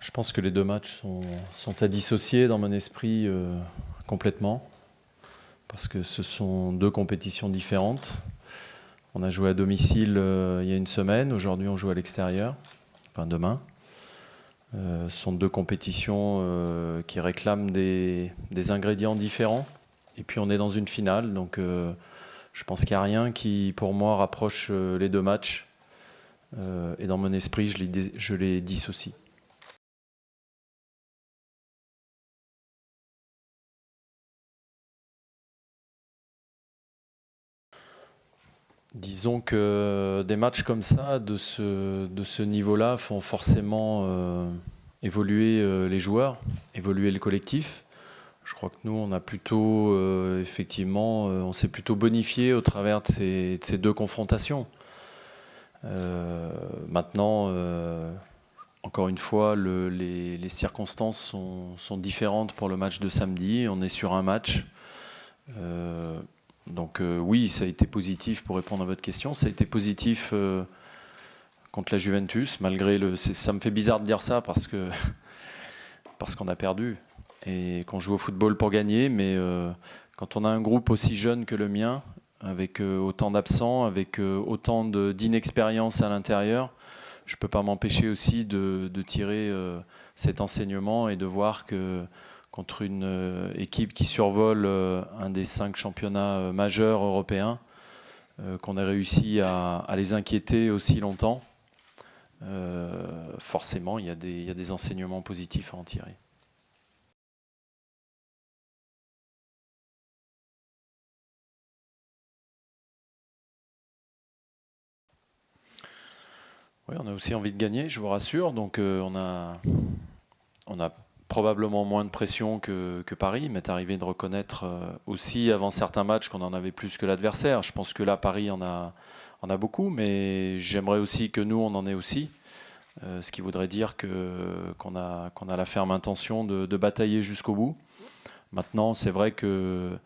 Je pense que les deux matchs sont à dissocier dans mon esprit complètement, parce que ce sont deux compétitions différentes. On a joué à domicile il y a une semaine, aujourd'hui on joue à l'extérieur, enfin demain. Ce sont deux compétitions qui réclament des ingrédients différents. Et puis on est dans une finale, donc je pense qu'il n'y a rien qui, pour moi, rapproche les deux matchs. Et dans mon esprit, je les dissocie. Disons que des matchs comme ça, de ce niveau-là, font forcément évoluer les joueurs, évoluer le collectif. Je crois que nous, on a plutôt, effectivement, on s'est plutôt bonifié au travers de ces deux confrontations. Maintenant, encore une fois, les circonstances sont différentes pour le match de samedi. On est sur un match. Donc oui, ça a été positif pour répondre à votre question. Ça a été positif contre la Juventus, malgré le. Ça me fait bizarre de dire ça parce qu'on a perdu et qu'on joue au football pour gagner. Mais quand on a un groupe aussi jeune que le mien, avec autant d'absents, avec autant d'inexpérience à l'intérieur, je ne peux pas m'empêcher aussi de tirer cet enseignement et de voir que contre une équipe qui survole un des 5 championnats majeurs européens, qu'on ait réussi à les inquiéter aussi longtemps, forcément, il y a des enseignements positifs à en tirer. Oui, on a aussi envie de gagner, je vous rassure. Donc on a probablement moins de pression que Paris. Il m'est arrivé de reconnaître aussi avant certains matchs qu'on en avait plus que l'adversaire. Je pense que là, Paris en a beaucoup, mais j'aimerais aussi que nous, on en ait aussi. Ce qui voudrait dire qu'on a la ferme intention de batailler jusqu'au bout. Maintenant, c'est vrai que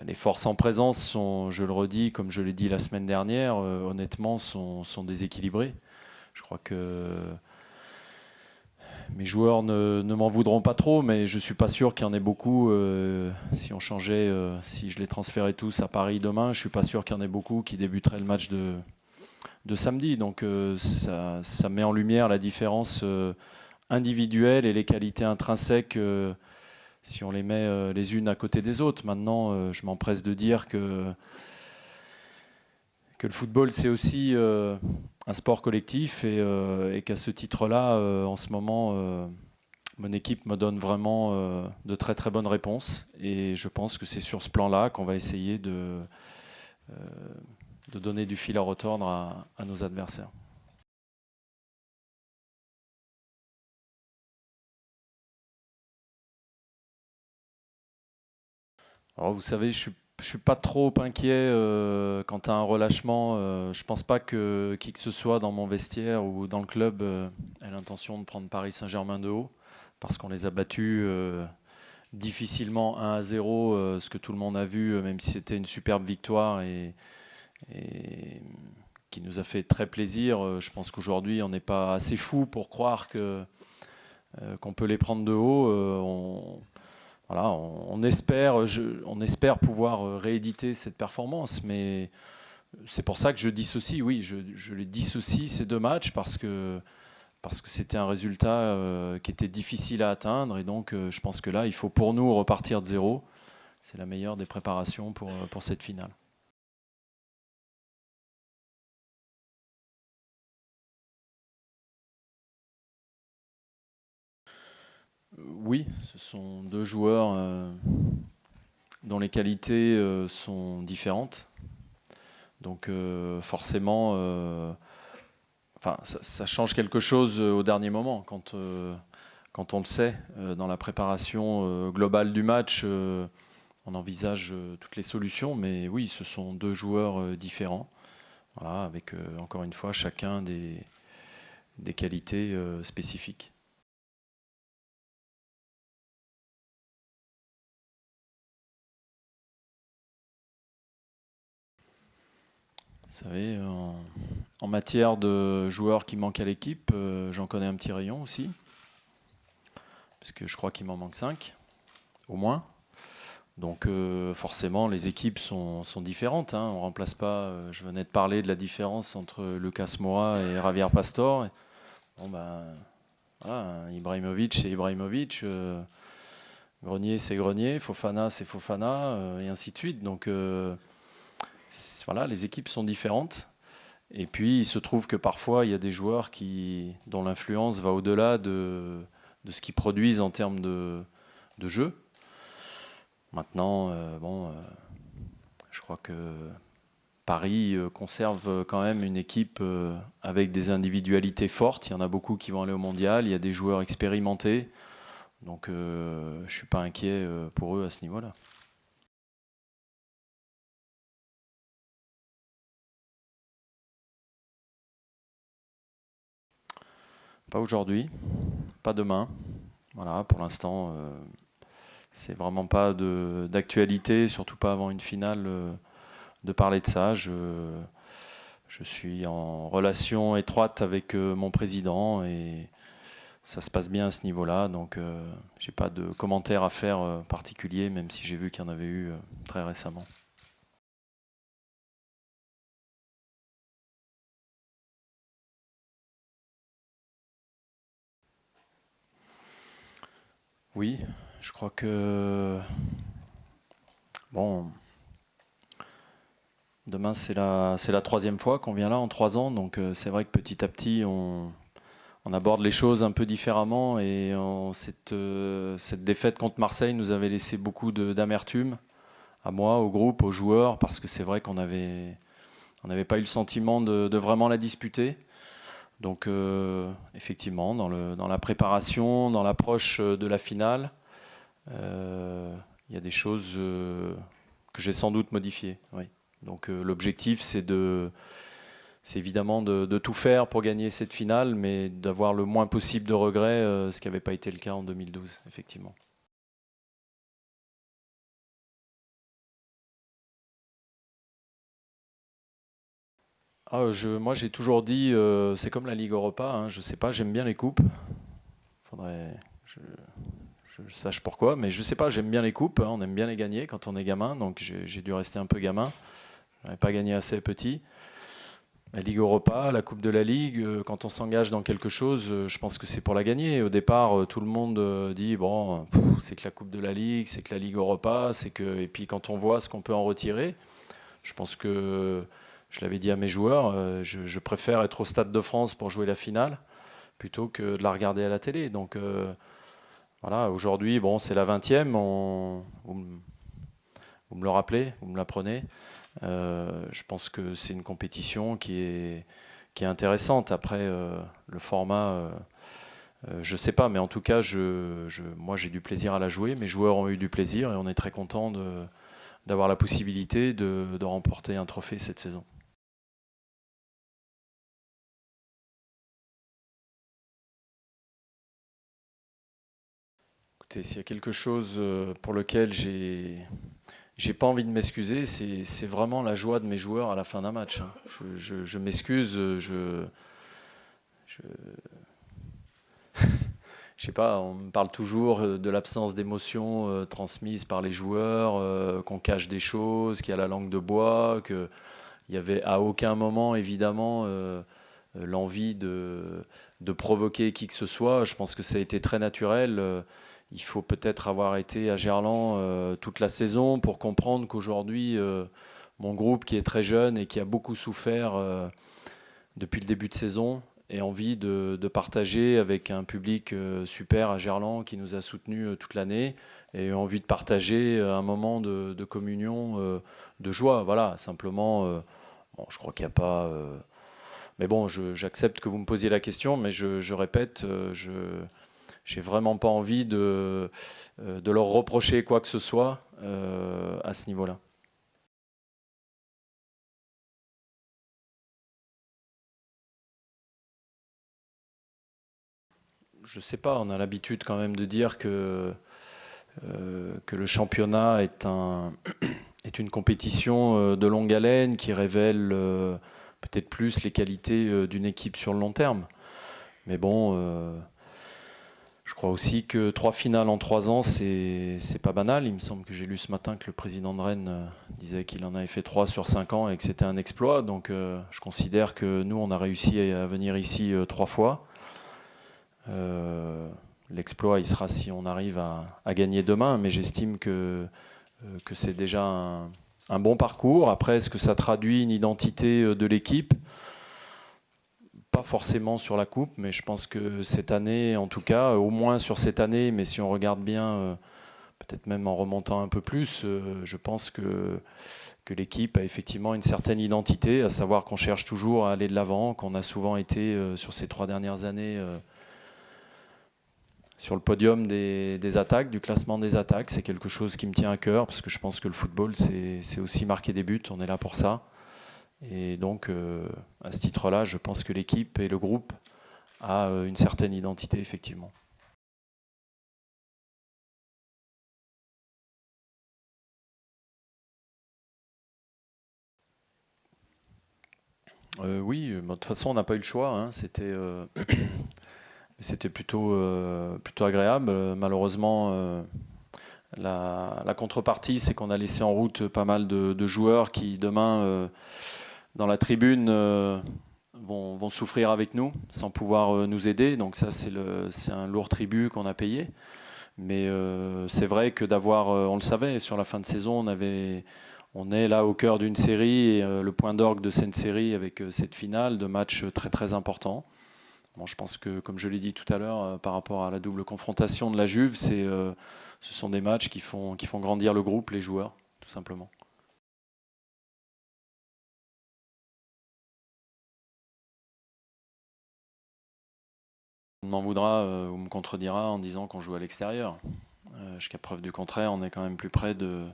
les forces en présence sont, je le redis, comme je l'ai dit la semaine dernière, honnêtement, sont déséquilibrées. Je crois que mes joueurs ne m'en voudront pas trop, mais je ne suis pas sûr qu'il y en ait beaucoup. Si on changeait, si je les transférais tous à Paris demain, je ne suis pas sûr qu'il y en ait beaucoup qui débuteraient le match de samedi. Donc ça met en lumière la différence individuelle et les qualités intrinsèques si on les met les unes à côté des autres. Maintenant, je m'empresse de dire que le football, c'est aussi un sport collectif et qu'à ce titre-là, en ce moment, mon équipe me donne vraiment de très très bonnes réponses. Et je pense que c'est sur ce plan-là qu'on va essayer de donner du fil à retordre à nos adversaires. Alors vous savez, je suis pas trop inquiet quant à un relâchement. Je pense pas que qui que ce soit dans mon vestiaire ou dans le club ait l'intention de prendre Paris Saint-Germain de haut, parce qu'on les a battus difficilement 1-0, ce que tout le monde a vu, même si c'était une superbe victoire et qui nous a fait très plaisir. Je pense qu'aujourd'hui, on n'est pas assez fou pour croire qu'on peut les prendre de haut. Voilà, on espère pouvoir rééditer cette performance, mais c'est pour ça que je dissocie, oui, je les dissocie ces deux matchs parce que c'était un résultat qui était difficile à atteindre et donc je pense que là, il faut pour nous repartir de zéro. C'est la meilleure des préparations pour cette finale. Oui, ce sont deux joueurs dont les qualités sont différentes. Donc forcément, enfin, ça change quelque chose au dernier moment quand on le sait. Dans la préparation globale du match, on envisage toutes les solutions, mais oui, ce sont deux joueurs différents. Voilà, avec encore une fois chacun des qualités spécifiques. Vous savez, en matière de joueurs qui manquent à l'équipe, j'en connais un petit rayon aussi. parce que je crois qu'il m'en manque 5, au moins. Donc forcément, les équipes sont différentes. Hein. On remplace pas. Je venais de parler de la différence entre Lucas Moura et Javier Pastore. Bon ben, voilà, Ibrahimovic, c'est Ibrahimovic. Grenier, c'est Grenier. Fofana, c'est Fofana, et ainsi de suite. Donc voilà, les équipes sont différentes. Et puis, il se trouve que parfois, il y a des joueurs dont l'influence va au-delà de ce qu'ils produisent en termes de jeu. Maintenant, je crois que Paris conserve quand même une équipe avec des individualités fortes. Il y en a beaucoup qui vont aller au mondial. Il y a des joueurs expérimentés. Donc, je ne suis pas inquiet pour eux à ce niveau-là. Pas aujourd'hui, pas demain. Voilà, pour l'instant, c'est vraiment pas d'actualité, surtout pas avant une finale, de parler de ça. Je suis en relation étroite avec mon président et ça se passe bien à ce niveau-là. Donc, j'ai pas de commentaires à faire particulier, même si j'ai vu qu'il y en avait eu très récemment. Oui, je crois que bon, demain c'est la 3e fois qu'on vient là en 3 ans, donc c'est vrai que petit à petit on aborde les choses un peu différemment et cette défaite contre Marseille nous avait laissé beaucoup d'amertume à moi, au groupe, aux joueurs, parce que c'est vrai qu'on n'avait pas eu le sentiment de vraiment la disputer. Donc effectivement, dans la préparation, dans l'approche de la finale, il y a des choses que j'ai sans doute modifiées. Oui. Donc l'objectif, c'est évidemment de tout faire pour gagner cette finale, mais d'avoir le moins possible de regrets, ce qui n'avait pas été le cas en 2012, effectivement. Moi, j'ai toujours dit, c'est comme la Ligue Europa, hein, je sais pas, j'aime bien les coupes. Faudrait que je sache pourquoi, mais je sais pas, j'aime bien les coupes, hein, on aime bien les gagner quand on est gamin, donc j'ai dû rester un peu gamin. Je n'avais pas gagné assez petit. La Ligue Europa, la Coupe de la Ligue, quand on s'engage dans quelque chose, je pense que c'est pour la gagner. Au départ, tout le monde dit bon, c'est que la Coupe de la Ligue, c'est que la Ligue Europa, c'est que. Et puis quand on voit ce qu'on peut en retirer, je pense que je l'avais dit à mes joueurs, je préfère être au Stade de France pour jouer la finale plutôt que de la regarder à la télé. Donc voilà, aujourd'hui, bon, c'est la 20e. Vous me le rappelez, vous me l'apprenez. Je pense que c'est une compétition qui est intéressante. Après, le format, je ne sais pas, mais en tout cas, moi j'ai du plaisir à la jouer. Mes joueurs ont eu du plaisir et on est très content d'avoir la possibilité de remporter un trophée cette saison. Écoutez, s'il y a quelque chose pour lequel j'ai pas envie de m'excuser, c'est vraiment la joie de mes joueurs à la fin d'un match. Hein. Je m'excuse, je sais pas, on me parle toujours de l'absence d'émotion transmise par les joueurs, qu'on cache des choses, qu'il y a la langue de bois, qu'il y avait à aucun moment, évidemment, l'envie de provoquer qui que ce soit. Je pense que ça a été très naturel. Il faut peut-être avoir été à Gerland toute la saison pour comprendre qu'aujourd'hui, mon groupe qui est très jeune et qui a beaucoup souffert depuis le début de saison ait envie de partager avec un public super à Gerland qui nous a soutenus toute l'année et envie de partager un moment de communion, de joie. Voilà, simplement, bon, je crois qu'il n'y a pas... mais bon, j'accepte que vous me posiez la question, mais je répète, j'ai vraiment pas envie de leur reprocher quoi que ce soit à ce niveau-là. Je sais pas, on a l'habitude quand même de dire que le championnat est une compétition de longue haleine qui révèle peut-être plus les qualités d'une équipe sur le long terme. Mais bon, Je crois aussi que 3 finales en 3 ans, c'est pas banal. Il me semble que j'ai lu ce matin que le président de Rennes disait qu'il en avait fait 3 sur 5 ans et que c'était un exploit. Donc je considère que nous, on a réussi à venir ici 3 fois. L'exploit, il sera si on arrive à gagner demain, mais j'estime que c'est déjà un bon parcours. Après, est-ce que ça traduit une identité de l'équipe ? Pas forcément sur la coupe, mais je pense que cette année, en tout cas, au moins sur cette année, mais si on regarde bien, peut-être même en remontant un peu plus, je pense que l'équipe a effectivement une certaine identité, à savoir qu'on cherche toujours à aller de l'avant, qu'on a souvent été sur ces 3 dernières années sur le podium des attaques, du classement des attaques. C'est quelque chose qui me tient à cœur, parce que je pense que le football, c'est aussi marquer des buts, on est là pour ça. Et donc, à ce titre-là, je pense que l'équipe et le groupe a une certaine identité, effectivement. Oui, de toute façon, on n'a pas eu le choix. Hein. C'était plutôt agréable. Malheureusement, la contrepartie, c'est qu'on a laissé en route pas mal de joueurs qui, demain, dans la tribune, vont souffrir avec nous, sans pouvoir nous aider. Donc ça, c'est un lourd tribut qu'on a payé. Mais c'est vrai que on le savait, sur la fin de saison, on est là au cœur d'une série, et le point d'orgue de cette série avec cette finale de matchs très très importants. Bon, je pense que, comme je l'ai dit tout à l'heure, par rapport à la double confrontation de la Juve, ce sont des matchs qui font grandir le groupe, les joueurs, tout simplement. On m'en voudra ou me contredira en disant qu'on joue à l'extérieur. Jusqu'à preuve du contraire, on est quand même plus près de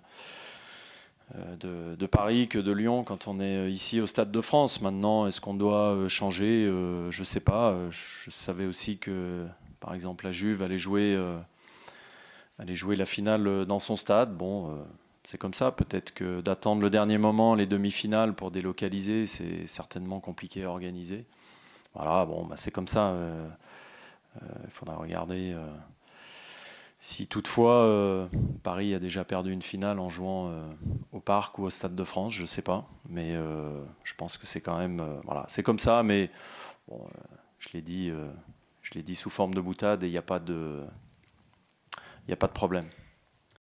Paris que de Lyon quand on est ici au Stade de France. Maintenant, est-ce qu'on doit changer? Je ne sais pas. Je savais aussi que, par exemple, la Juve allait jouer la finale dans son stade. Bon, c'est comme ça. Peut-être que d'attendre le dernier moment, les demi-finales pour délocaliser, c'est certainement compliqué à organiser. Voilà, bon, bah, c'est comme ça. Il faudra regarder. Si toutefois Paris a déjà perdu une finale en jouant au Parc ou au Stade de France, je ne sais pas, mais je pense que c'est quand même voilà, c'est comme ça. Mais bon, je l'ai dit sous forme de boutade et il n'y a pas de problème.